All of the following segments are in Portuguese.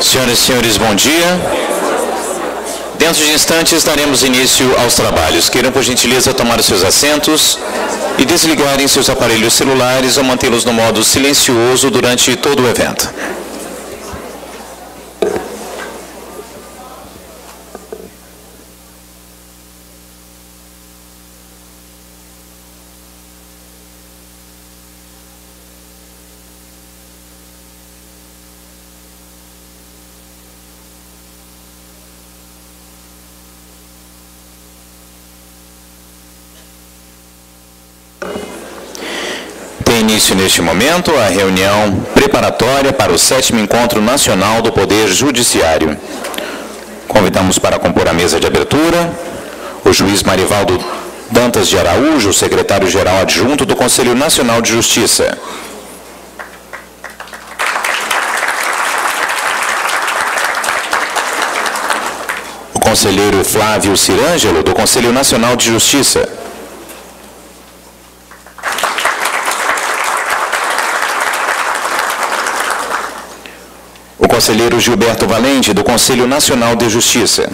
Senhoras e senhores, bom dia. Dentro de instantes daremos início aos trabalhos. Queiram, por gentileza, tomar os seus assentos e desligarem seus aparelhos celulares ou mantê-los no modo silencioso durante todo o evento. Início neste momento a reunião preparatória para o 7º Encontro Nacional do Poder Judiciário. Convidamos para compor a mesa de abertura o juiz Marivaldo Dantas de Araújo, secretário-geral adjunto do Conselho Nacional de Justiça. O conselheiro Flávio Cirângelo, do Conselho Nacional de Justiça. Conselheiro Gilberto Valente, do Conselho Nacional de Justiça.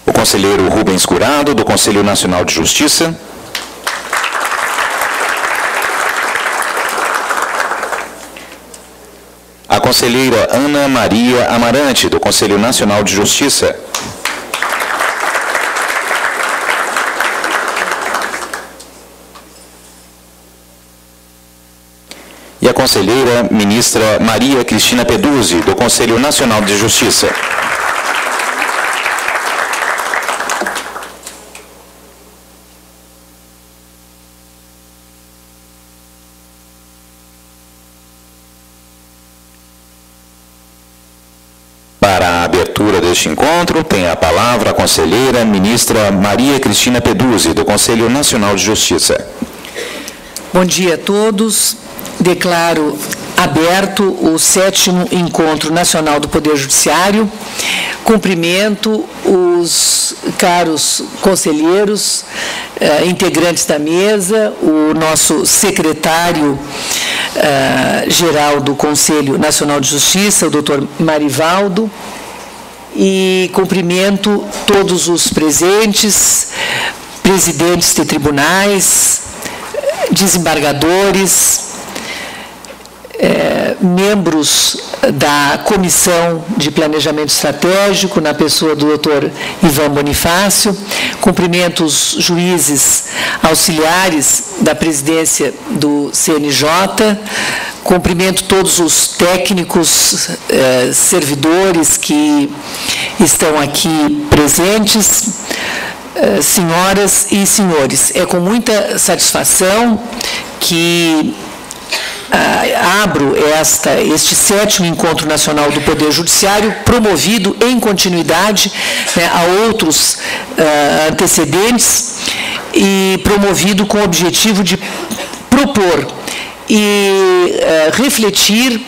O conselheiro Rubens Curado, do Conselho Nacional de Justiça. A conselheira Ana Maria Amarante, do Conselho Nacional de Justiça. E a conselheira ministra Maria Cristina Peduzzi, do Conselho Nacional de Justiça. Para a abertura deste encontro, tem a palavra a conselheira ministra Maria Cristina Peduzzi, do Conselho Nacional de Justiça. Bom dia a todos. Declaro aberto o 7º Encontro Nacional do Poder Judiciário. Cumprimento os caros conselheiros, integrantes da mesa, o nosso secretário-geral do Conselho Nacional de Justiça, o doutor Marivaldo, e cumprimento todos os presentes, presidentes de tribunais, desembargadores, membros da Comissão de Planejamento Estratégico, na pessoa do doutor Ivan Bonifácio, cumprimento os juízes auxiliares da presidência do CNJ, cumprimento todos os técnicos, servidores que estão aqui presentes, senhoras e senhores. É com muita satisfação que abro este 7º Encontro Nacional do Poder Judiciário, promovido em continuidade a outros antecedentes e promovido com o objetivo de propor e refletir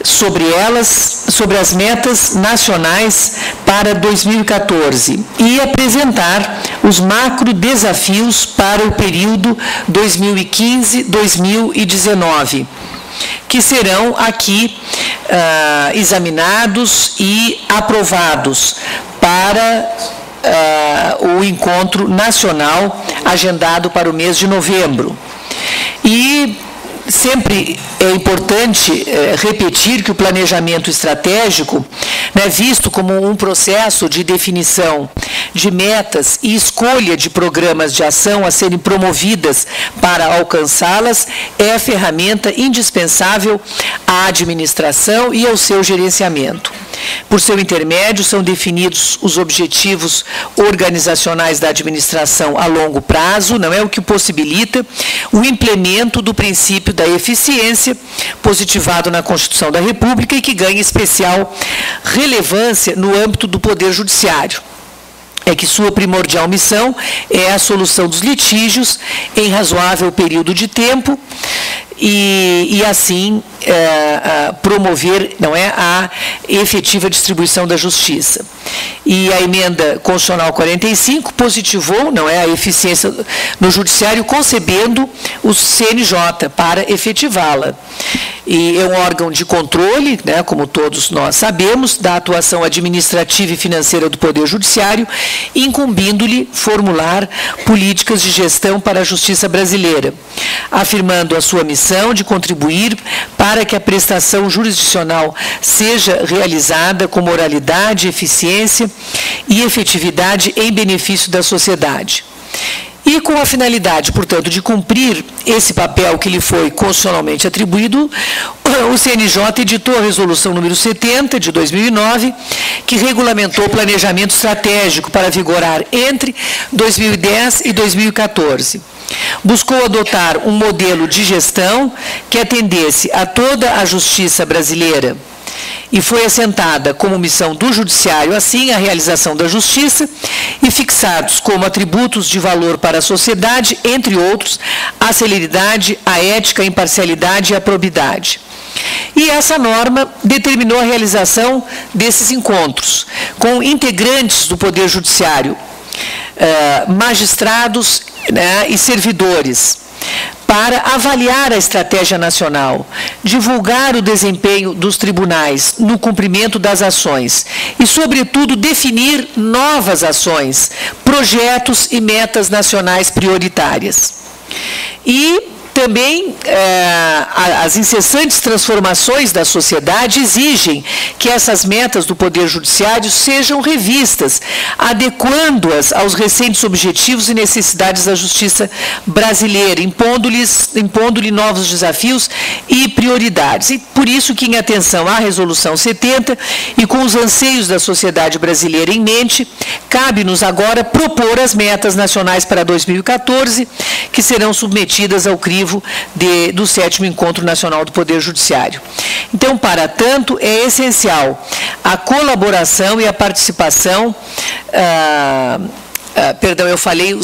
sobre elas, sobre as metas nacionais para 2014 e apresentar os macro desafios para o período 2015-2019, que serão aqui examinados e aprovados para o encontro nacional agendado para o mês de novembro. E sempre é importante repetir que o planejamento estratégico, visto como um processo de definição de metas e escolha de programas de ação a serem promovidas para alcançá-las, é a ferramenta indispensável à administração e ao seu gerenciamento. Por seu intermédio, são definidos os objetivos organizacionais da administração a longo prazo, não é o que possibilita o implemento do princípio da eficiência, positivado na Constituição da República e que ganha especial relevância no âmbito do Poder Judiciário. É que sua primordial missão é a solução dos litígios em razoável período de tempo e assim, promover, não é, a efetiva distribuição da justiça. E a emenda constitucional 45 positivou, não é, a eficiência no judiciário, concebendo o CNJ para efetivá-la. E é um órgão de controle, né, como todos nós sabemos, da atuação administrativa e financeira do Poder Judiciário, incumbindo-lhe formular políticas de gestão para a justiça brasileira, afirmando a sua missão de contribuir para que a prestação jurisdicional seja realizada com moralidade, eficiência e efetividade em benefício da sociedade. E com a finalidade, portanto, de cumprir esse papel que lhe foi constitucionalmente atribuído, o CNJ editou a Resolução número 70, de 2009, que regulamentou o planejamento estratégico para vigorar entre 2010 e 2014. Buscou adotar um modelo de gestão que atendesse a toda a justiça brasileira, e foi assentada como missão do Judiciário, assim, a realização da justiça, e fixados como atributos de valor para a sociedade, entre outros, a celeridade, a ética, a imparcialidade e a probidade. E essa norma determinou a realização desses encontros, com integrantes do Poder Judiciário, magistrados, né, e servidores, para avaliar a estratégia nacional, divulgar o desempenho dos tribunais no cumprimento das ações e, sobretudo, definir novas ações, projetos e metas nacionais prioritárias. E também as incessantes transformações da sociedade exigem que essas metas do Poder Judiciário sejam revistas, adequando-as aos recentes objetivos e necessidades da justiça brasileira, impondo-lhe novos desafios e prioridades. E por isso que, em atenção à Resolução 70 e com os anseios da sociedade brasileira em mente, cabe-nos agora propor as metas nacionais para 2014, que serão submetidas ao crivo do 7º Encontro Nacional do Poder Judiciário. Então, para tanto, é essencial a colaboração e a participação, perdão, eu falei,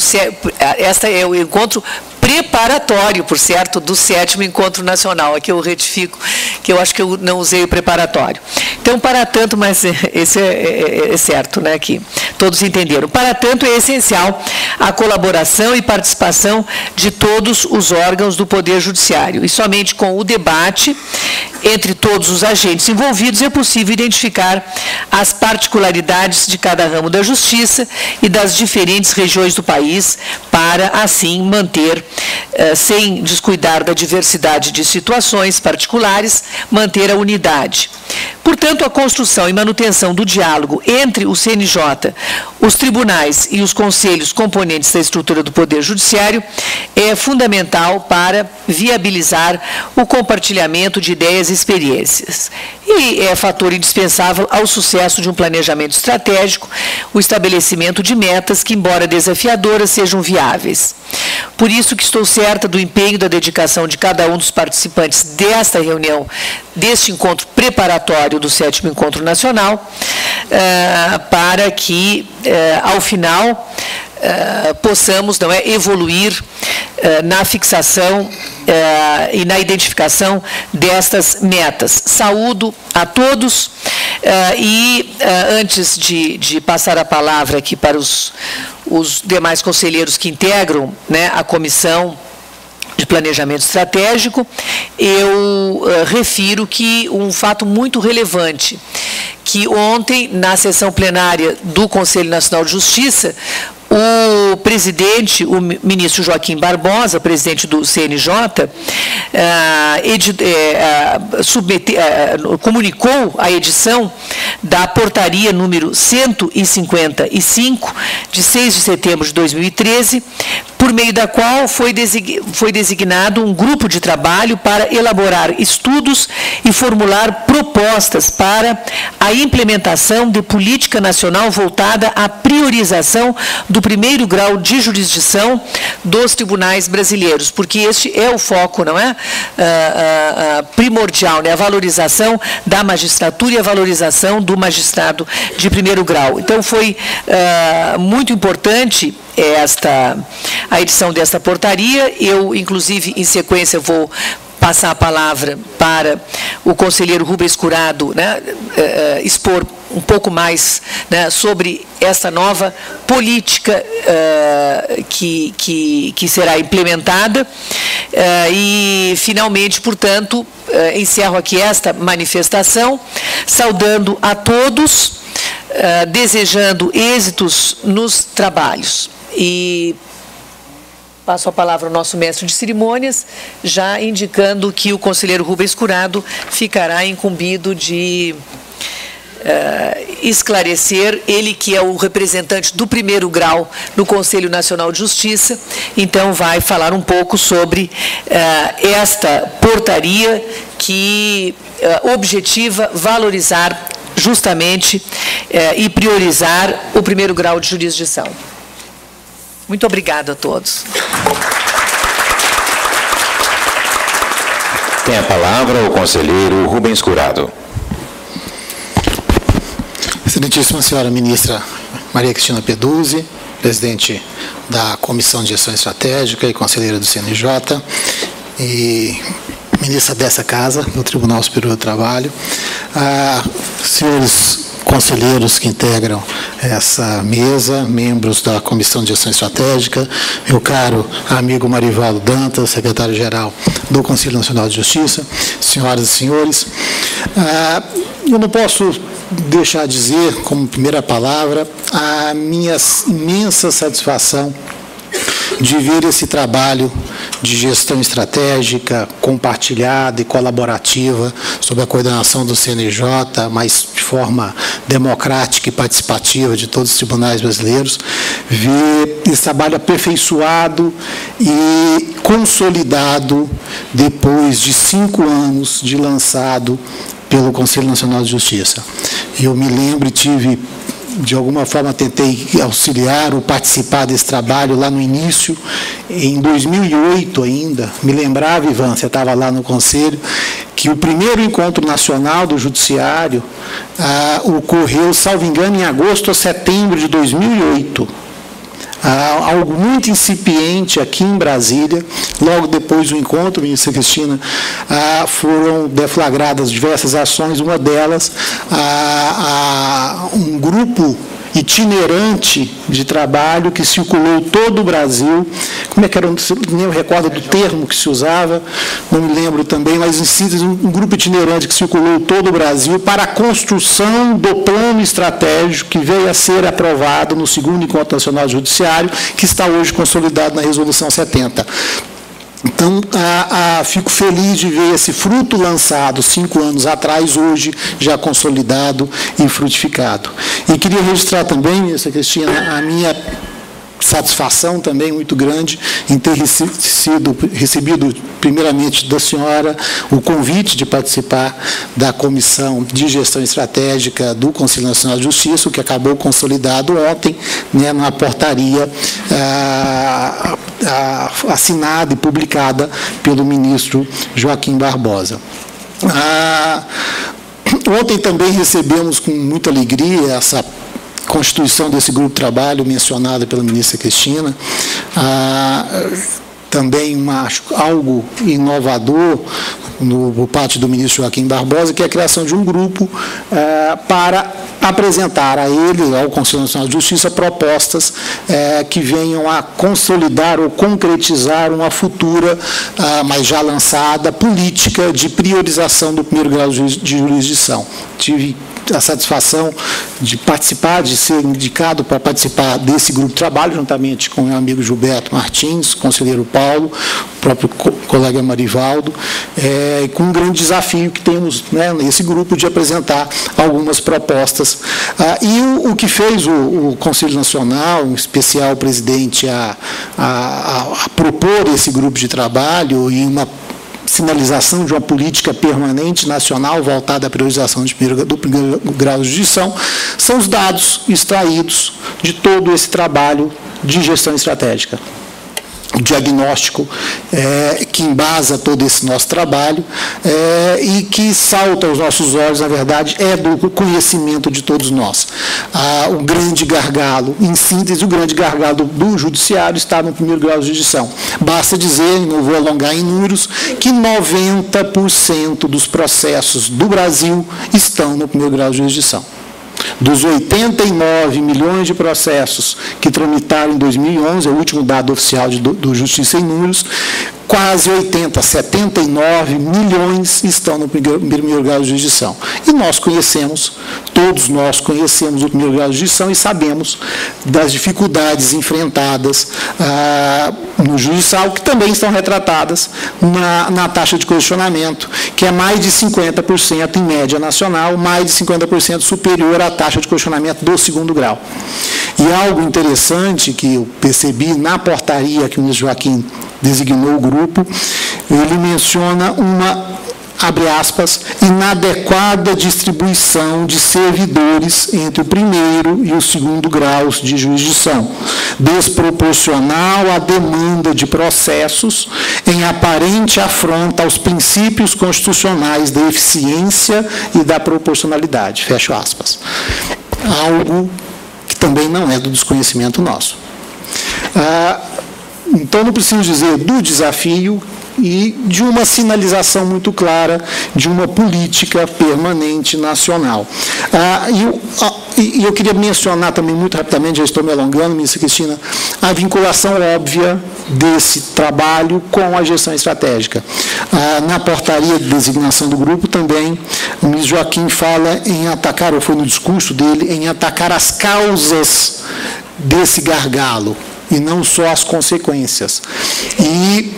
esta é o encontro preparatório, por certo, do 7º Encontro Nacional. Aqui eu retifico, que eu acho que eu não usei o preparatório. Então, para tanto, mas esse é certo, né, que todos entenderam. Para tanto, é essencial a colaboração e participação de todos os órgãos do Poder Judiciário. E somente com o debate entre todos os agentes envolvidos é possível identificar as particularidades de cada ramo da justiça e das diferentes regiões do país, para, assim, manter, sem descuidar da diversidade de situações particulares, manter a unidade. Portanto, a construção e manutenção do diálogo entre o CNJ, os tribunais e os conselhos componentes da estrutura do Poder Judiciário é fundamental para viabilizar o compartilhamento de ideias e experiências. E é fator indispensável ao sucesso de um planejamento estratégico, o estabelecimento de metas que, embora desafiadoras, sejam viáveis. Por isso que estou certa do empenho e da dedicação de cada um dos participantes desta reunião, deste encontro preparatório do 7º Encontro Nacional, para que, ao final, possamos, não é, evoluir na fixação e na identificação destas metas. Saúdo a todos e, antes de passar a palavra aqui para os demais conselheiros que integram, né, a comissão de planejamento estratégico, eu refiro que um fato muito relevante, que ontem, na sessão plenária do Conselho Nacional de Justiça, o presidente, o ministro Joaquim Barbosa, presidente do CNJ, comunicou a edição da portaria número 155, de 6 de setembro de 2013, por meio da qual foi designado um grupo de trabalho para elaborar estudos e formular propostas para a implementação de política nacional voltada à priorização do primeiro grau de jurisdição dos tribunais brasileiros, porque este é o foco, não é? Primordial, né? A valorização da magistratura e a valorização do magistrado de primeiro grau. Então, foi muito importante a edição desta portaria. Eu, inclusive, em sequência, vou passar a palavra para o conselheiro Rubens Curado, né, expor um pouco mais, né, sobre essa nova política que será implementada. E, finalmente, portanto, encerro aqui esta manifestação, saudando a todos, desejando êxitos nos trabalhos. E passo a palavra ao nosso mestre de cerimônias, já indicando que o conselheiro Rubens Curado ficará incumbido de esclarecer, ele que é o representante do primeiro grau no Conselho Nacional de Justiça, então vai falar um pouco sobre esta portaria que objetiva valorizar justamente e priorizar o primeiro grau de jurisdição. Muito obrigado a todos. Tem a palavra o conselheiro Rubens Curado. Excelentíssima senhora ministra Maria Cristina Peduzzi, presidente da Comissão de Gestão Estratégica e conselheira do CNJ, e ministra dessa casa, do Tribunal Superior do Trabalho, senhores conselheiros que integram essa mesa, membros da Comissão de Gestão Estratégica, meu caro amigo Marivaldo Dantas, secretário-geral do Conselho Nacional de Justiça, senhoras e senhores, eu não posso deixar de dizer, como primeira palavra, a minha imensa satisfação de ver esse trabalho de gestão estratégica, compartilhada e colaborativa, sob a coordenação do CNJ, mas de forma democrática e participativa de todos os tribunais brasileiros, ver esse trabalho aperfeiçoado e consolidado depois de 5 anos de lançado pelo Conselho Nacional de Justiça. Eu me lembro e tive, de alguma forma, tentei auxiliar ou participar desse trabalho lá no início, em 2008 ainda. Me lembrava, Ivan, você estava lá no Conselho, que o primeiro encontro nacional do Judiciário ocorreu, salvo engano, em agosto ou setembro de 2008. Algo muito incipiente aqui em Brasília. Logo depois do encontro, ministra Cristina, foram deflagradas diversas ações, uma delas, um grupo itinerante de trabalho que circulou todo o Brasil. Como é que era? Nem eu recordo do termo que se usava, não me lembro também, mas em síntese, um grupo itinerante que circulou todo o Brasil para a construção do plano estratégico que veio a ser aprovado no 2º Encontro Nacional Judiciário, que está hoje consolidado na Resolução 70. Então, fico feliz de ver esse fruto lançado 5 anos atrás, hoje já consolidado e frutificado. E queria registrar também, ministra Cristina, a minha satisfação também muito grande em ter recebido, primeiramente, da senhora o convite de participar da Comissão de Gestão Estratégica do Conselho Nacional de Justiça, o que acabou consolidado ontem, né, numa portaria assinada e publicada pelo ministro Joaquim Barbosa. Ontem também recebemos com muita alegria essa constituição desse grupo de trabalho mencionada pela ministra Cristina. Também algo inovador por parte do ministro Joaquim Barbosa, que é a criação de um grupo para apresentar a ele, ao Conselho Nacional de Justiça, propostas que venham a consolidar ou concretizar uma futura, mas já lançada, política de priorização do primeiro grau de jurisdição. Tive a satisfação de participar, de ser indicado para participar desse grupo de trabalho, juntamente com o meu amigo Gilberto Martins, conselheiro Paulo, o próprio colega Marivaldo, com um grande desafio que temos, né, nesse grupo de apresentar algumas propostas. E o que fez o Conselho Nacional, em especial o presidente, a propor esse grupo de trabalho e uma sinalização de uma política permanente nacional voltada à priorização do primeiro grau de jurisdição, são os dados extraídos de todo esse trabalho de gestão estratégica. diagnóstico que embasa todo esse nosso trabalho e que salta aos nossos olhos, na verdade, é do conhecimento de todos nós. O grande gargalo, em síntese, o grande gargalo do judiciário está no primeiro grau de jurisdição. Basta dizer, não vou alongar em números, que 90% dos processos do Brasil estão no primeiro grau de jurisdição. Dos 89 milhões de processos que tramitaram em 2011, é o último dado oficial do Justiça em Números, quase 79 milhões estão no primeiro grau de jurisdição. E nós conhecemos, todos nós conhecemos o primeiro grau de jurisdição e sabemos das dificuldades enfrentadas no judicial, que também estão retratadas na taxa de congestionamento, que é mais de 50% em média nacional, mais de 50% superior à taxa de congestionamento do segundo grau. E algo interessante que eu percebi na portaria que o ministro Joaquim designou o grupo, ele menciona uma, abre aspas, inadequada distribuição de servidores entre o primeiro e o segundo graus de jurisdição, desproporcional à demanda de processos, em aparente afronta aos princípios constitucionais da eficiência e da proporcionalidade, fecho aspas. Algo que também não é do desconhecimento nosso. Então, não preciso dizer do desafio e de uma sinalização muito clara de uma política permanente nacional. E eu queria mencionar também muito rapidamente, já estou me alongando, ministra Cristina, a vinculação óbvia desse trabalho com a gestão estratégica. Na portaria de designação do grupo também, o ministro Joaquim fala em atacar, ou foi no discurso dele, em atacar as causas desse gargalo, e não só as consequências. E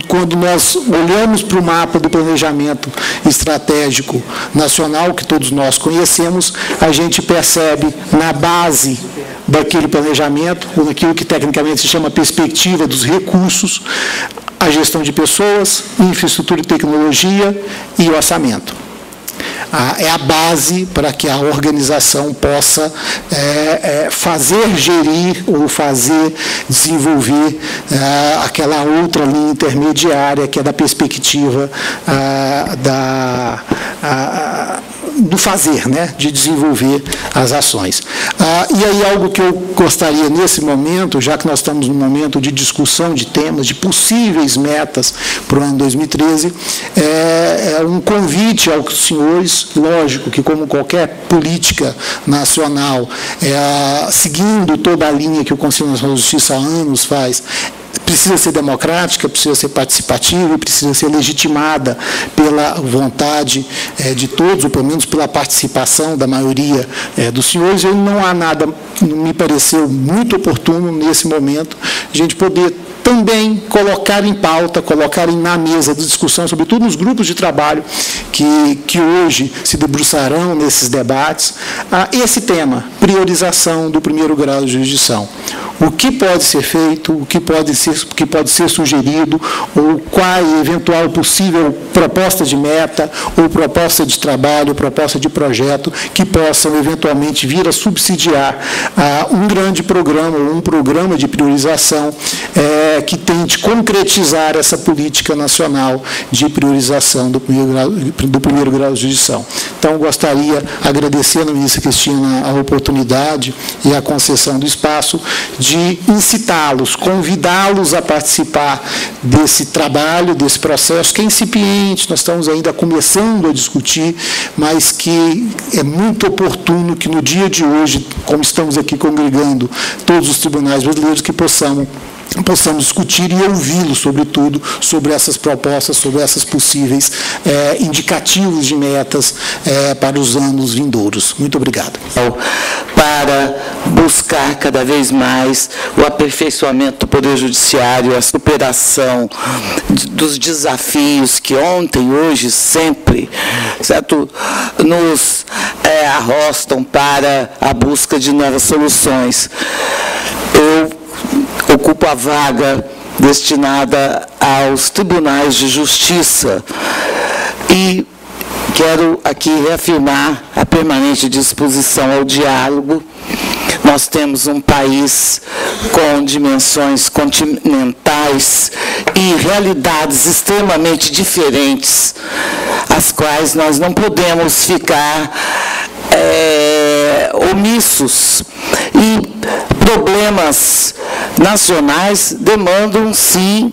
quando nós olhamos para o mapa do planejamento estratégico nacional, que todos nós conhecemos, a gente percebe na base daquele planejamento, ou naquilo que tecnicamente se chama perspectiva dos recursos, a gestão de pessoas, infraestrutura e tecnologia e orçamento. É a base para que a organização possa fazer gerir ou fazer desenvolver aquela outra linha intermediária que é da perspectiva do fazer, né, de desenvolver as ações. E aí algo que eu gostaria nesse momento, já que nós estamos num momento de discussão de temas, de possíveis metas para o ano 2013, é um convite aos senhores, lógico que como qualquer política nacional, seguindo toda a linha que o Conselho Nacional de Justiça há anos faz, precisa ser democrática, precisa ser participativa e precisa ser legitimada pela vontade de todos, ou pelo menos pela participação da maioria dos senhores. E não há nada, me pareceu muito oportuno nesse momento, a gente poder também colocar em pauta, colocar na mesa de discussão, sobretudo nos grupos de trabalho que hoje se debruçarão nesses debates, esse tema, priorização do primeiro grau de jurisdição. O que pode ser feito, o que pode ser sugerido, ou qual eventual possível proposta de meta, ou proposta de trabalho, proposta de projeto, que possam eventualmente vir a subsidiar um grande programa, ou um programa de priorização que tente concretizar essa política nacional de priorização do primeiro grau de jurisdição. Então, gostaria, agradecendo à ministra Cristina a oportunidade e a concessão do espaço, de incitá-los, convidá-los a participar desse trabalho, desse processo, que é incipiente, nós estamos ainda começando a discutir, mas que é muito oportuno que no dia de hoje, como estamos aqui congregando todos os tribunais brasileiros, que possamos discutir e ouvi-lo, sobretudo, sobre essas propostas, sobre essas possíveis indicativos de metas para os anos vindouros. Muito obrigado. Para buscar cada vez mais o aperfeiçoamento do Poder Judiciário, a superação dos desafios que ontem, hoje, sempre, certo, nos arrostam para a busca de novas soluções. Eu ocupo a vaga destinada aos tribunais de justiça e quero aqui reafirmar a permanente disposição ao diálogo Nós temos um país com dimensões continentais e realidades extremamente diferentes, as quais nós não podemos ficar omissos. E problemas nacionais demandam, sim,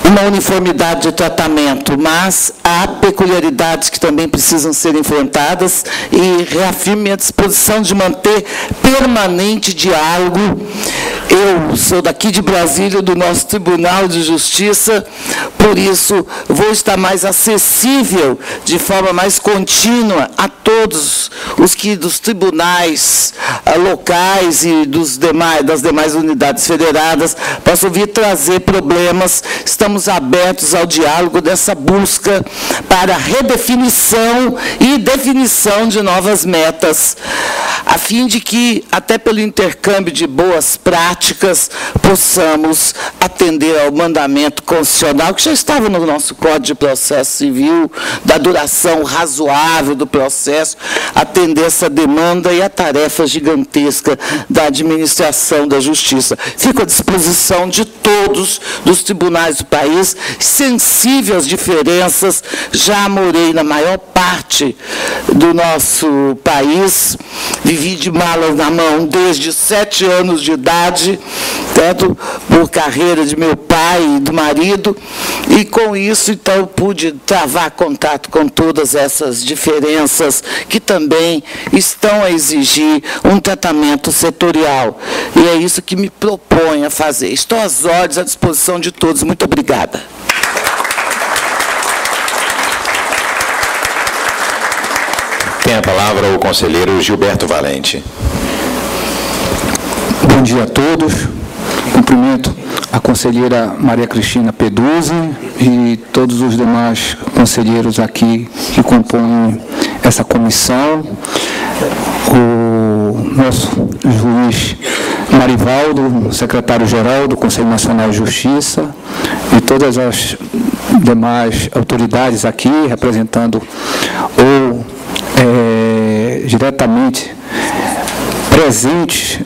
uma uniformidade de tratamento, mas há peculiaridades que também precisam ser enfrentadas e reafirmo a disposição de manter permanente diálogo. Eu sou daqui de Brasília, do nosso Tribunal de Justiça, por isso vou estar mais acessível, de forma mais contínua, a todos os que dos tribunais locais e das demais unidades federadas possam vir trazer problemas. Estamos abertos ao diálogo dessa busca para redefinição e definição de novas metas, a fim de que, até pelo intercâmbio de boas práticas, possamos atender ao mandamento constitucional, que já estava no nosso Código de Processo Civil, da duração razoável do processo, atender essa demanda e a tarefa gigantesca da administração da justiça. Fico à disposição de todos dos tribunais do país, sensível às diferenças. Já morei na maior parte do nosso país, vivi de malas na mão desde 7 anos de idade, tanto por carreira de meu pai e do marido, e com isso, então, pude travar contato com todas essas diferenças que também estão a exigir um tratamento setorial. E é isso que me proponho a fazer. Estou às ordens, à disposição de todos. Muito obrigada. Tem a palavra o conselheiro Gilberto Valente. Bom dia a todos. Cumprimento a conselheira Maria Cristina Peduzzi e todos os demais conselheiros aqui que compõem essa comissão, o nosso juiz Marivaldo, secretário-geral do Conselho Nacional de Justiça, e todas as demais autoridades aqui, representando ou diretamente presentes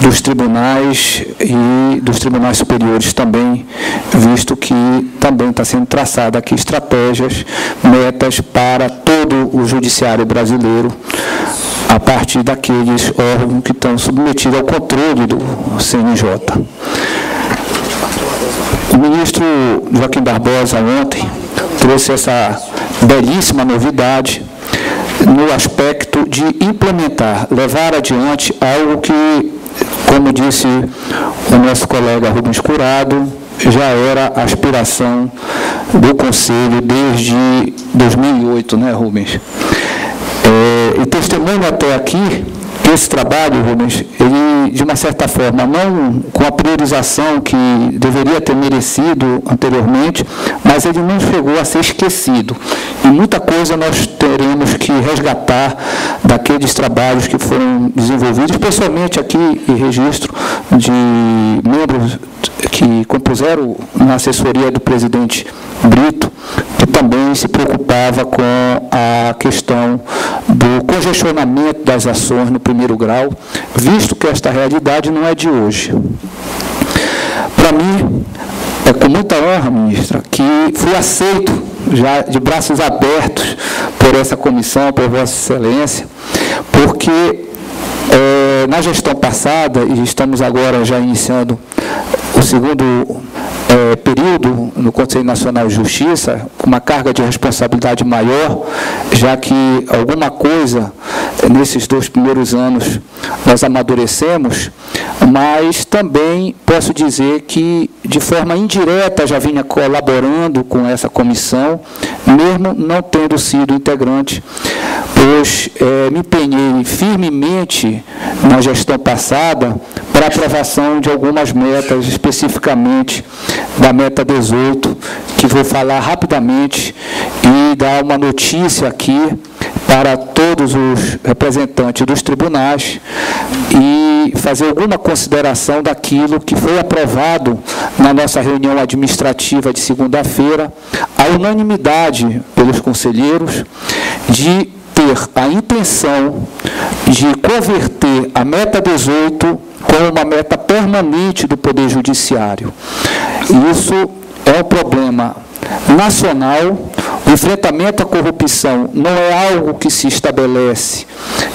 dos tribunais e dos tribunais superiores também, visto que também está sendo traçada aqui estratégias, metas para todo o judiciário brasileiro, a partir daqueles órgãos que estão submetidos ao controle do CNJ. O ministro Joaquim Barbosa ontem trouxe essa belíssima novidade no aspecto de implementar, levar adiante algo que, como disse o nosso colega Rubens Curado, já era a aspiração do Conselho desde 2008, né, Rubens? E testemunho até aqui que esse trabalho, Rubens, ele, de uma certa forma, não com a priorização que deveria ter merecido anteriormente, mas ele não chegou a ser esquecido. E muita coisa nós teremos que resgatar daqueles trabalhos que foram desenvolvidos, especialmente aqui em registro de membros que compuseram na assessoria do presidente Brito, que também se preocupava com a questão do congestionamento das ações no primeiro grau, visto que esta realidade não é de hoje. Para mim, é com muita honra, ministra, que fui aceito já de braços abertos por essa comissão, por Vossa Excelência, porque na gestão passada, e estamos agora já iniciando o segundo período no Conselho Nacional de Justiça, com uma carga de responsabilidade maior, já que alguma coisa nesses 2 primeiros anos nós amadurecemos, mas também posso dizer que, de forma indireta, já vinha colaborando com essa comissão, mesmo não tendo sido integrante, pois me empenhei firmemente na gestão passada para a aprovação de algumas metas, especificamente da meta 18, que vou falar rapidamente e dar uma notícia aqui para todos os representantes dos tribunais e fazer alguma consideração daquilo que foi aprovado na nossa reunião administrativa de segunda-feira, a unanimidade pelos conselheiros de ter ter a intenção de converter a meta 18 como uma meta permanente do Poder Judiciário. Isso é um problema nacional. O enfrentamento à corrupção não é algo que se estabelece,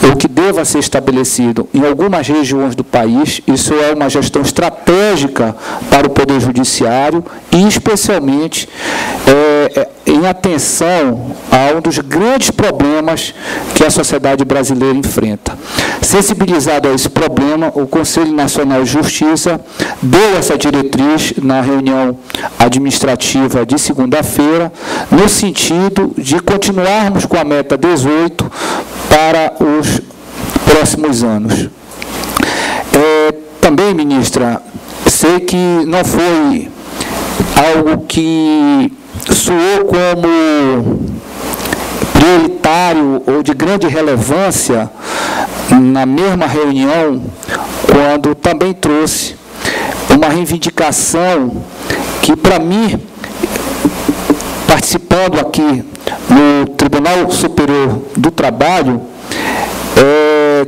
ou que deva ser estabelecido em algumas regiões do país. Isso é uma gestão estratégica para o Poder Judiciário e, especialmente, em atenção a um dos grandes problemas que a sociedade brasileira enfrenta. Sensibilizado a esse problema, o Conselho Nacional de Justiça deu essa diretriz na reunião administrativa de segunda-feira, no sentido de continuarmos com a meta 18 para os próximos anos. Também, ministra, sei que não foi algo que soou como prioritário ou de grande relevância na mesma reunião, quando também trouxe uma reivindicação que, para mim, participando aqui no Tribunal Superior do Trabalho,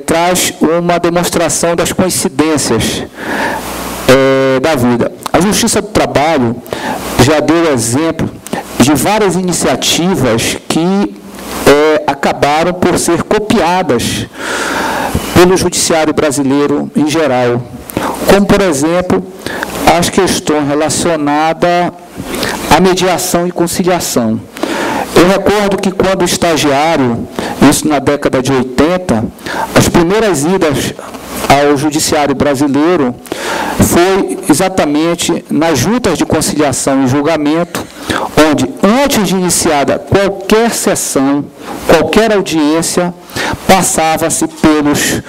traz uma demonstração das coincidências da vida. A Justiça do Trabalho já deu exemplo de várias iniciativas que acabaram por ser copiadas pelo Judiciário brasileiro em geral, como, por exemplo, as questões relacionadas à mediação e conciliação. Eu recordo que, quando estagiário, isso na década de 80, as primeiras idas ao Judiciário brasileiro foi exatamente nas juntas de conciliação e julgamento, onde, antes de iniciada qualquer sessão, qualquer audiência, passava-se pelos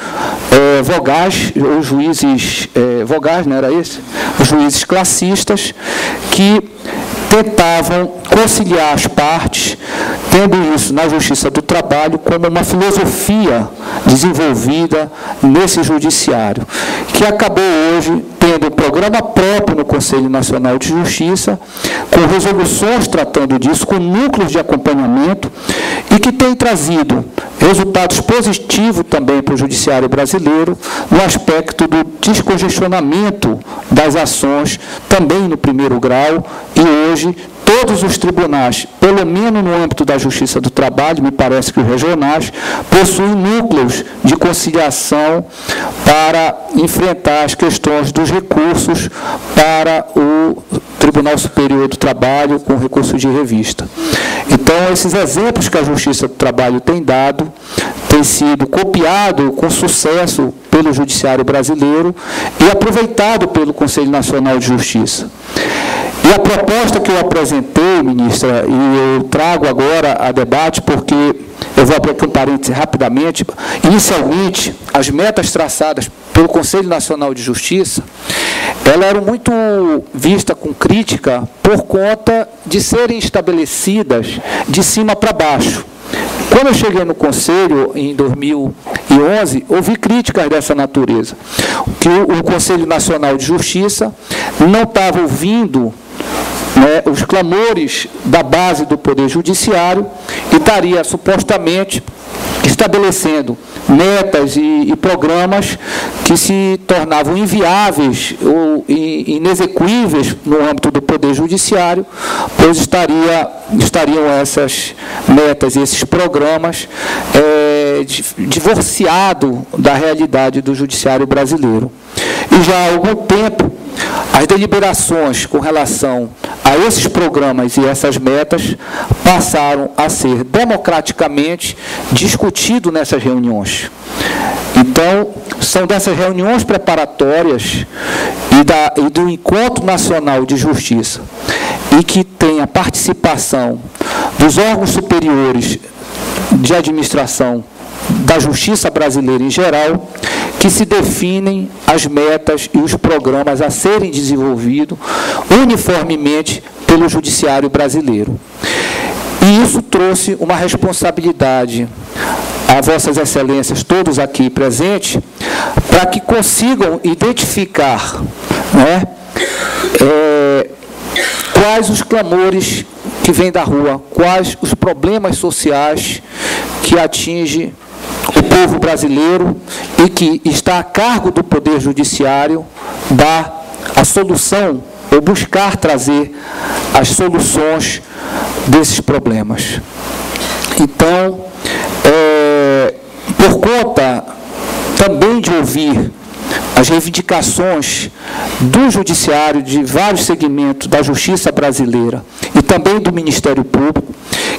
vogais, os juízes vogais, não era isso? Os juízes classistas, que tentavam conciliar as partes, tendo isso na Justiça do Trabalho como uma filosofia desenvolvida nesse judiciário, que acabou hoje tendo um programa próprio no Conselho Nacional de Justiça, com resoluções tratando disso, com núcleos de acompanhamento, e que tem trazido resultados positivos também para o Judiciário brasileiro, no aspecto do descongestionamento das ações, também no primeiro grau, e hoje todos os tribunais, pelo menos no âmbito da Justiça do Trabalho, me parece que os regionais, possuem núcleos de conciliação para enfrentar as questões dos recursos para o Tribunal Superior do Trabalho com recurso de revista. Então, esses exemplos que a Justiça do Trabalho tem dado, tem sido copiado com sucesso pelo Judiciário brasileiro e aproveitado pelo Conselho Nacional de Justiça. E a proposta que eu apresentei, ministra, e eu trago agora a debate, porque eu vou abrir aqui um parêntese rapidamente. Inicialmente, as metas traçadas pelo Conselho Nacional de Justiça, elas eram muito vistas com crítica por conta de serem estabelecidas de cima para baixo. Quando eu cheguei no Conselho, em 2011, ouvi críticas dessa natureza, que o Conselho Nacional de Justiça não estava ouvindo os clamores da base do Poder Judiciário e estaria, supostamente, estabelecendo metas e programas que se tornavam inviáveis ou inexequíveis no âmbito do Poder Judiciário, pois estariam essas metas e esses programas divorciados da realidade do Judiciário brasileiro. E já há algum tempo, as deliberações com relação a esses programas e essas metas passaram a ser democraticamente discutidos nessas reuniões. Então, são dessas reuniões preparatórias e do Encontro Nacional de Justiça, e que tem a participação dos órgãos superiores de administração da Justiça brasileira em geral, que se definem as metas e os programas a serem desenvolvidos uniformemente pelo Judiciário brasileiro. E isso trouxe uma responsabilidade a Vossas Excelências, todos aqui presentes, para que consigam identificar, quais os clamores que vêm da rua, quais os problemas sociais que atinge o povo brasileiro e que está a cargo do Poder Judiciário dar a solução ou buscar trazer as soluções desses problemas. Então, por conta também de ouvir as reivindicações do Judiciário, de vários segmentos da Justiça brasileira e também do Ministério Público,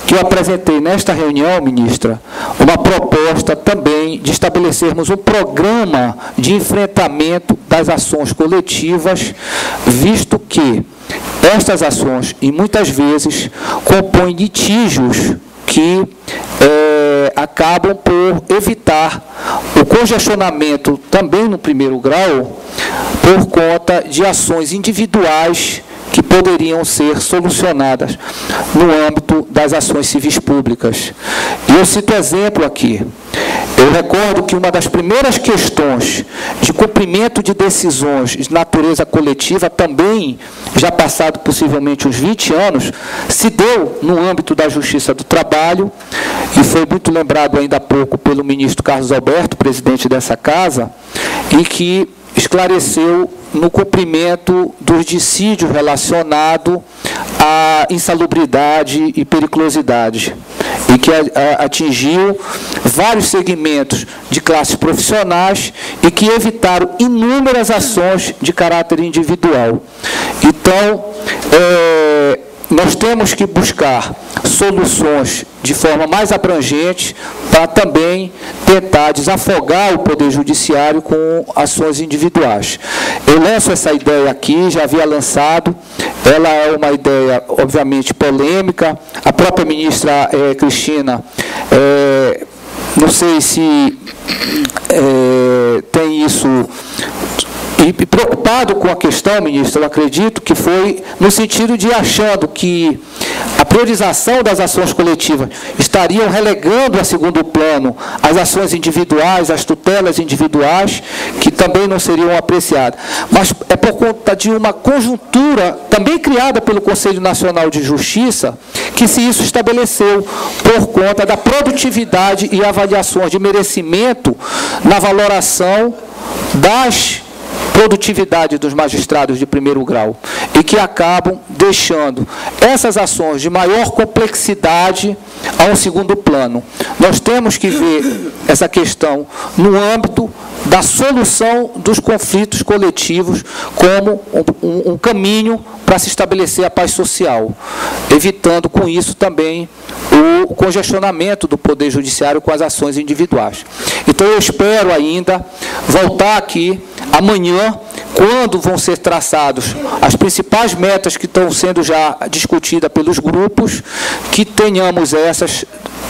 que eu apresentei nesta reunião, ministra, uma proposta também de estabelecermos um programa de enfrentamento das ações coletivas, visto que estas ações, e muitas vezes, compõem litígios que acabam por evitar o congestionamento também no primeiro grau por conta de ações individuais que poderiam ser solucionadas no âmbito das ações civis públicas. E eu cito exemplo aqui. Eu recordo que uma das primeiras questões de cumprimento de decisões de natureza coletiva, também já passado possivelmente uns 20 anos, se deu no âmbito da Justiça do Trabalho, e foi muito lembrado ainda há pouco pelo ministro Carlos Alberto, presidente dessa casa, e que esclareceu no cumprimento dos dissídios relacionados à insalubridade e periculosidade, e que atingiu vários segmentos de classes profissionais e que evitaram inúmeras ações de caráter individual. Então, nós temos que buscar soluções de forma mais abrangente para também tentar desafogar o Poder Judiciário com ações individuais. Eu lanço essa ideia aqui, já havia lançado, ela é uma ideia, obviamente, polêmica. A própria ministra Cristina, não sei se tem isso. E preocupado com a questão, ministro, eu acredito que foi no sentido de achando que a priorização das ações coletivas estariam relegando a segundo plano as ações individuais, as tutelas individuais, que também não seriam apreciadas. Mas é por conta de uma conjuntura também criada pelo Conselho Nacional de Justiça, que se isso estabeleceu por conta da produtividade e avaliações de merecimento na valoração das produtividade dos magistrados de primeiro grau e que acabam deixando essas ações de maior complexidade a um segundo plano. Nós temos que ver essa questão no âmbito da solução dos conflitos coletivos como um caminho para se estabelecer a paz social, evitando com isso também o congestionamento do Poder Judiciário com as ações individuais. Então, eu espero ainda voltar aqui amanhã, quando vão ser traçados as principais metas que estão sendo já discutidas pelos grupos, que tenhamos essas,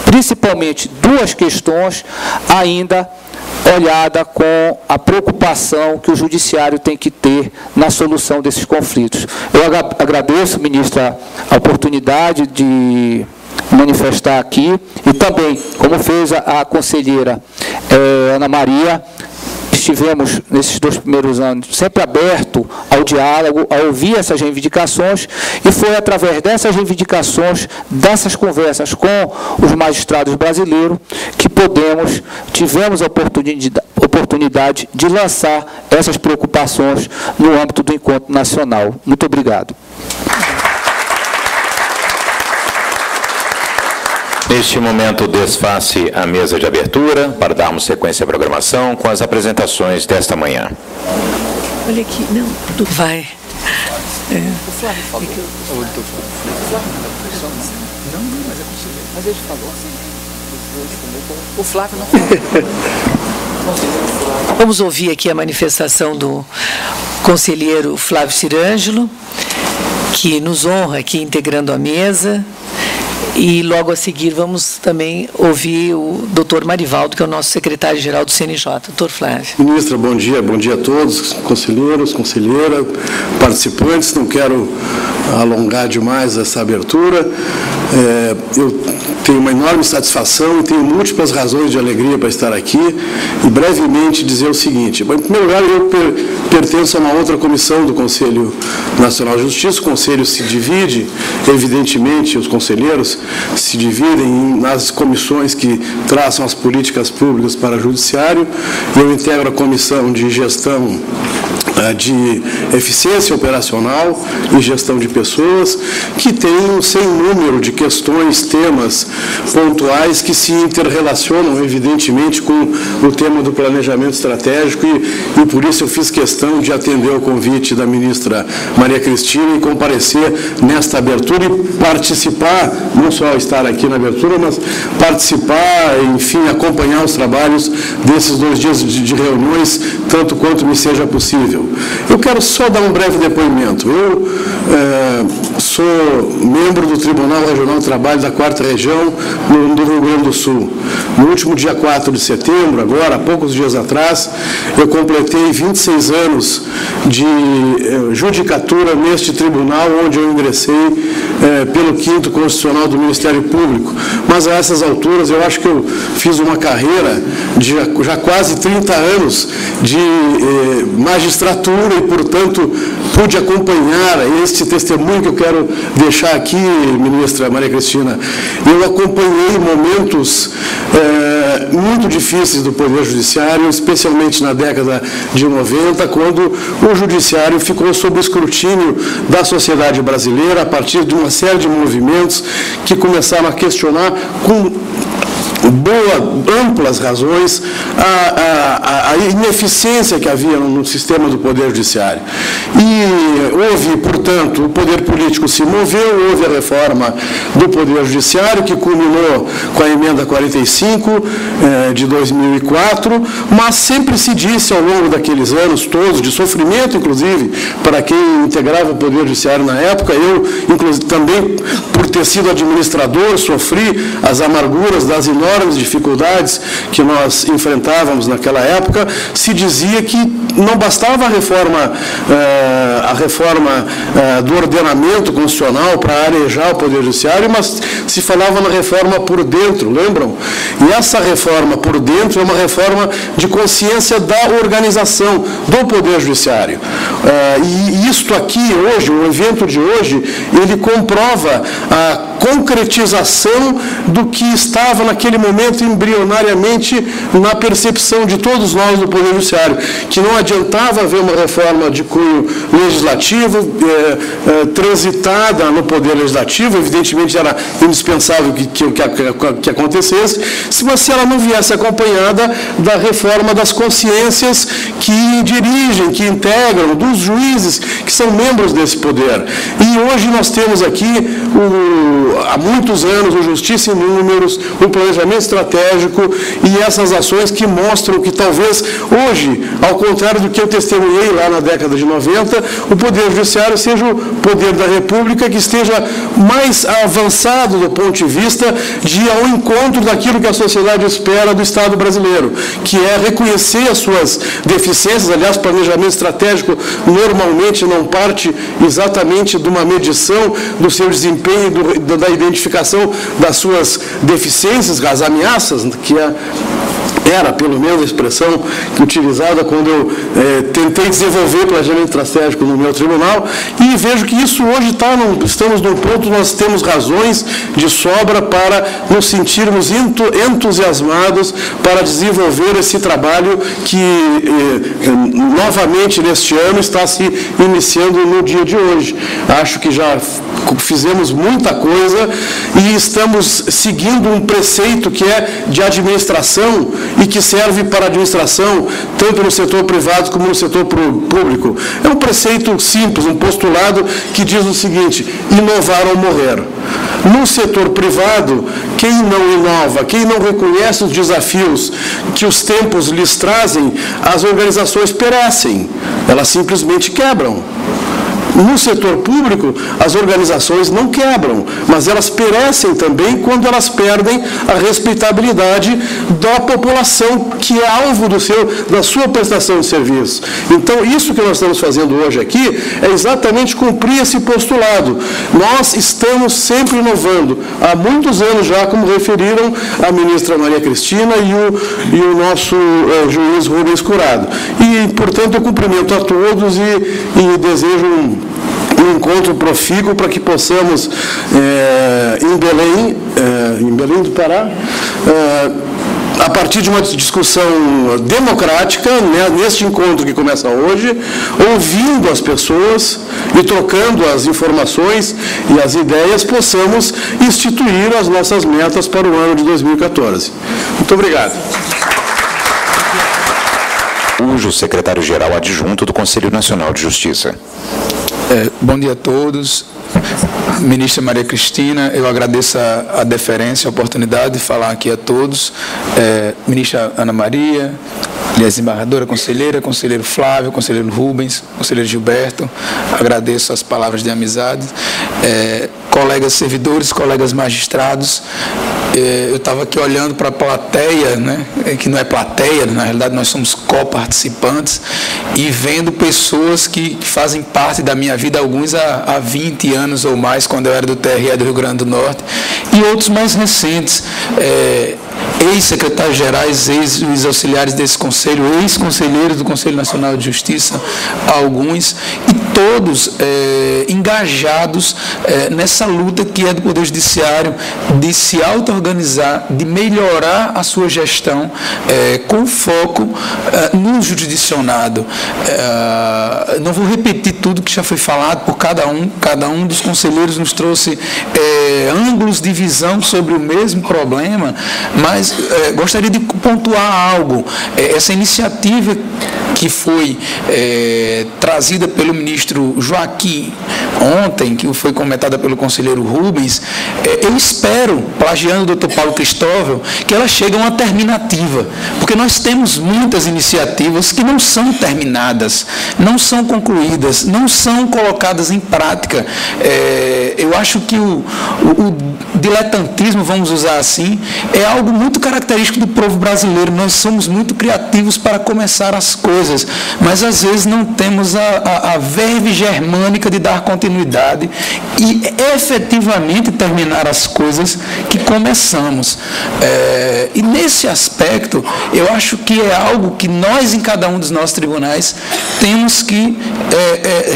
principalmente duas questões, ainda olhada com a preocupação que o Judiciário tem que ter na solução desses conflitos. Eu agradeço, ministra, a oportunidade de manifestar aqui, e também, como fez a conselheira Ana Maria, estivemos, nesses 2 primeiros anos, sempre aberto ao diálogo, a ouvir essas reivindicações, e foi através dessas reivindicações, dessas conversas com os magistrados brasileiros, que tivemos a oportunidade de lançar essas preocupações no âmbito do Encontro Nacional. Muito obrigado. Neste momento, desface a mesa de abertura para darmos sequência à programação com as apresentações desta manhã. Olha aqui, não, tu vai. O Flávio falou. Não, mas é conselheiro. Mas ele falou. O Flávio não falou. Vamos ouvir aqui a manifestação do conselheiro Flávio Cirângelo, que nos honra aqui integrando a mesa. E logo a seguir vamos também ouvir o doutor Marivaldo, que é o nosso secretário-geral do CNJ. Doutor Flávio. Ministra, bom dia a todos, conselheiros, conselheira, participantes. Não quero alongar demais essa abertura. Eu tenho uma enorme satisfação e tenho múltiplas razões de alegria para estar aqui e brevemente dizer o seguinte. Em primeiro lugar, eu pertenço a uma outra comissão do Conselho Nacional de Justiça. O Conselho se divide, evidentemente, os conselheiros se dividem nas comissões que traçam as políticas públicas para o Judiciário. Eu integro a Comissão de Gestão de Eficiência Operacional e Gestão de Pessoas, que tem um sem número de questões, temas pontuais que se interrelacionam, evidentemente, com o tema do planejamento estratégico e por isso eu fiz questão de atender ao convite da ministra Maria Cristina e comparecer nesta abertura e participar, não só estar aqui na abertura, mas participar, enfim, acompanhar os trabalhos desses 2 dias de reuniões, tanto quanto me seja possível. Eu quero só dar um breve depoimento. Eu sou membro do Tribunal Regional do Trabalho da 4ª Região do Rio Grande do Sul. No último dia 4 de setembro, agora, há poucos dias atrás, eu completei 26 anos de judicatura neste tribunal, onde eu ingressei pelo 5º Constitucional do Ministério Público. Mas a essas alturas, eu acho que eu fiz uma carreira de já quase 30 anos de magistratura e, portanto, pude acompanhar este testemunho que eu quero deixar aqui, ministra Maria Cristina. Eu acompanhei momentos muito difíceis do Poder Judiciário, especialmente na década de 90, quando o Judiciário ficou sob escrutínio da sociedade brasileira a partir de uma série de movimentos que começaram a questionar com amplas razões a ineficiência que havia no sistema do Poder Judiciário. E houve, portanto, o poder político se moveu, houve a reforma do Poder Judiciário, que culminou com a emenda 45 de 2004, mas sempre se disse ao longo daqueles anos todos, de sofrimento, inclusive, para quem integrava o Poder Judiciário na época, eu, inclusive, também, por ter sido administrador, sofri as amarguras das enormes dificuldades que nós enfrentávamos naquela época. Se dizia que não bastava a reforma do ordenamento constitucional para arejar o Poder Judiciário, mas se falava na reforma por dentro, lembram? E essa reforma por dentro é uma reforma de consciência da organização do Poder Judiciário. E isto aqui hoje, o evento de hoje, ele comprova a concretização do que estava naquele momento embrionariamente na percepção de todos nós do Poder Judiciário, que não adiantava haver uma reforma de cunho legislativo transitada no Poder Legislativo, evidentemente era indispensável que acontecesse, mas se ela não viesse acompanhada da reforma das consciências que dirigem, que integram, dos juízes que são membros desse poder. E hoje nós temos aqui, há muitos anos, o Justiça em Números, o planejamento estratégico e essas ações que mostram que talvez hoje, ao contrário do que eu testemunhei lá na década de 90, o Poder Judiciário seja o poder da República que esteja mais avançado do ponto de vista de ir ao encontro daquilo que a sociedade espera do Estado brasileiro, que é reconhecer as suas deficiências. Aliás, planejamento estratégico normalmente não parte exatamente de uma medição do seu desempenho, da identificação das suas deficiências, as ameaças, que era, pelo menos, a expressão utilizada quando eu tentei desenvolver planejamento estratégico no meu tribunal, e vejo que isso hoje estamos num ponto, nós temos razões de sobra para nos sentirmos entusiasmados para desenvolver esse trabalho que, novamente, neste ano, está se iniciando no dia de hoje. Acho que já fizemos muita coisa e estamos seguindo um preceito que é de administração e que serve para a administração, tanto no setor privado como no setor público. É um preceito simples, um postulado que diz o seguinte: inovar ou morrer. No setor privado, quem não inova, quem não reconhece os desafios que os tempos lhes trazem, as organizações perecem, elas simplesmente quebram. no setor público, as organizações não quebram, mas elas perecem também quando elas perdem a respeitabilidade da população que é alvo da sua prestação de serviço. Então, isso que nós estamos fazendo hoje aqui é exatamente cumprir esse postulado. Nós estamos sempre inovando, há muitos anos já, como referiram a ministra Maria Cristina e o nosso juiz Rubens Curado. E, portanto, eu cumprimento a todos e desejo um encontro profícuo para que possamos, em Belém do Pará, a partir de uma discussão democrática, né, neste encontro que começa hoje, ouvindo as pessoas e trocando as informações e as ideias, possamos instituir as nossas metas para o ano de 2014. Muito obrigado. O secretário-geral adjunto do Conselho Nacional de Justiça. Bom dia a todos. Ministra Maria Cristina, eu agradeço a deferência, a oportunidade de falar aqui a todos. Ministra Ana Maria, desembargadora, conselheira, conselheiro Flávio, conselheiro Rubens, conselheiro Gilberto, agradeço as palavras de amizade. Colegas servidores, colegas magistrados, eu estava aqui olhando para a plateia, né, que não é plateia, na realidade nós somos coparticipantes, e vendo pessoas que fazem parte da minha vida, alguns há 20 anos ou mais, quando eu era do TRE do Rio Grande do Norte, e outros mais recentes, ex-secretários gerais, ex-auxiliares desse conselho, ex-conselheiros do Conselho Nacional de Justiça, alguns, e todos engajados nessa luta que é do Poder Judiciário de se auto-organizar, de melhorar a sua gestão com foco no jurisdicionado. Não vou repetir tudo que já foi falado por cada um dos conselheiros nos trouxe ângulos de visão sobre o mesmo problema, mas gostaria de pontuar algo. Essa iniciativa que foi trazida pelo ministro Joaquim ontem, que foi comentada pelo conselheiro Rubens, eu espero, plagiando o Dr. Paulo Cristóvão, que ela chegue a uma terminativa, porque nós temos muitas iniciativas que não são terminadas, não são concluídas, não são colocadas em prática. Eu acho que o diletantismo, vamos usar assim, é algo muito característico do povo brasileiro. Nós somos muito criativos para começar as coisas, mas às vezes não temos a verve germânica de dar continuidade e efetivamente terminar as coisas que começamos. E nesse aspecto, eu acho que é algo que nós, em cada um dos nossos tribunais, temos que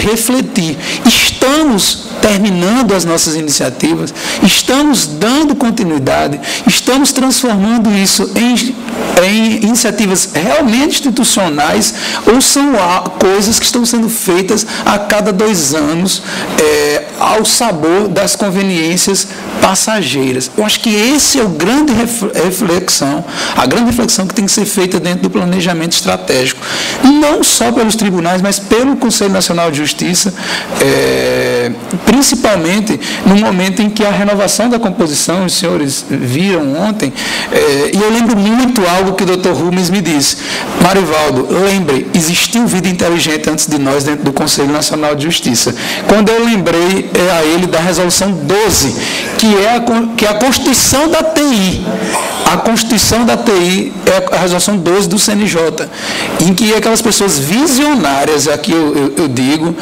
refletir. Estamos terminando as nossas iniciativas, estamos dando continuidade, estamos transformando isso em iniciativas realmente institucionais, ou são coisas que estão sendo feitas a cada 2 anos ao sabor das conveniências passageiras. Eu acho que esse é o grande reflexão, a grande reflexão que tem que ser feita dentro do planejamento estratégico, não só pelos tribunais, mas pelo Conselho Nacional de Justiça, principalmente no momento em que a renovação da composição, os senhores viram ontem, e eu lembro muito algo que o Dr. Rubens me disse: Marivaldo, lembre, existiu vida inteligente antes de nós dentro do Conselho Nacional de Justiça. Quando eu lembrei a ele da resolução 12, que é a Constituição da TI. A Constituição da TI é a resolução 12 do CNJ, em que aquelas pessoas visionárias, aqui eu digo,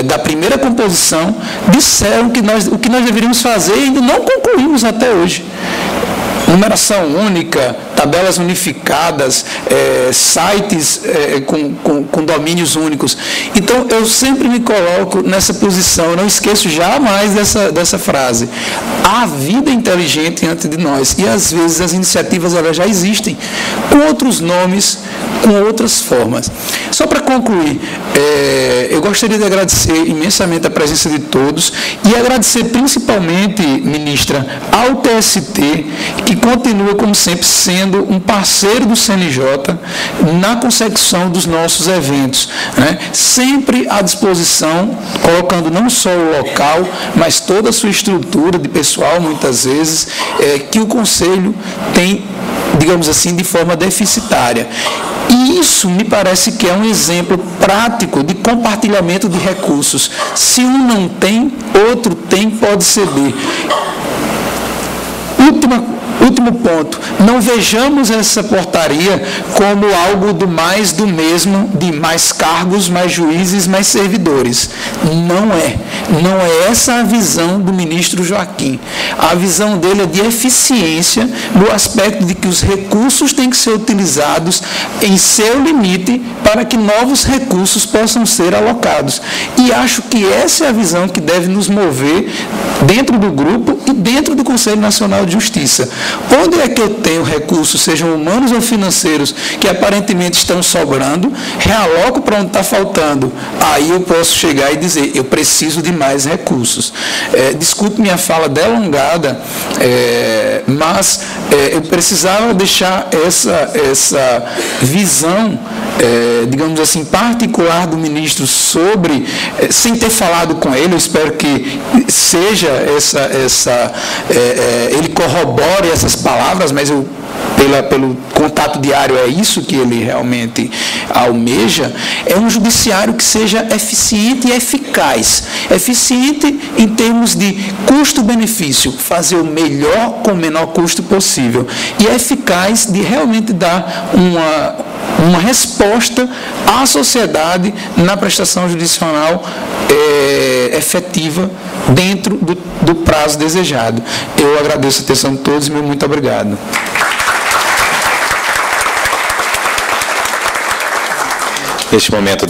da primeira composição, disseram que o que nós deveríamos fazer e ainda não concluímos até hoje. Numeração única, tabelas unificadas, sites com domínios únicos. Então, eu sempre me coloco nessa posição, eu não esqueço jamais dessa frase. Há vida inteligente diante de nós, e às vezes as iniciativas elas já existem, com outros nomes, com outras formas. Só para concluir, eu gostaria de agradecer imensamente a presença de todos e agradecer principalmente, ministra, ao TST, que continua, como sempre, sendo um parceiro do CNJ na consecução dos nossos eventos, né? Sempre à disposição, colocando não só o local, mas toda a sua estrutura de pessoal, muitas vezes, que o Conselho tem, digamos assim, de forma deficitária. E isso me parece que é um exemplo prático de compartilhamento de recursos. Se um não tem, outro tem, pode ceder. Último ponto, não vejamos essa portaria como algo do mais do mesmo, de mais cargos, mais juízes, mais servidores. Não é essa a visão do ministro Joaquim. A visão dele é de eficiência, no aspecto de que os recursos têm que ser utilizados em seu limite para que novos recursos possam ser alocados. E acho que essa é a visão que deve nos mover dentro do grupo e dentro do Conselho Nacional de Justiça. Onde é que eu tenho recursos, sejam humanos ou financeiros, que aparentemente estão sobrando, realoco para onde está faltando. Aí eu posso chegar e dizer, eu preciso de mais recursos. Desculpe minha fala delongada, mas eu precisava deixar essa visão, digamos assim, particular do ministro sobre, sem ter falado com ele, eu espero que seja ele corrobore essas palavras, mas pelo contato diário é isso que ele realmente almeja, é um judiciário que seja eficiente e eficaz. Eficiente em termos de custo-benefício, fazer o melhor com o menor custo possível. E eficaz de realmente dar uma resposta à sociedade na prestação judicial efetiva dentro do prazo desejado. Eu agradeço a atenção de todos e meu muito obrigado. Neste momento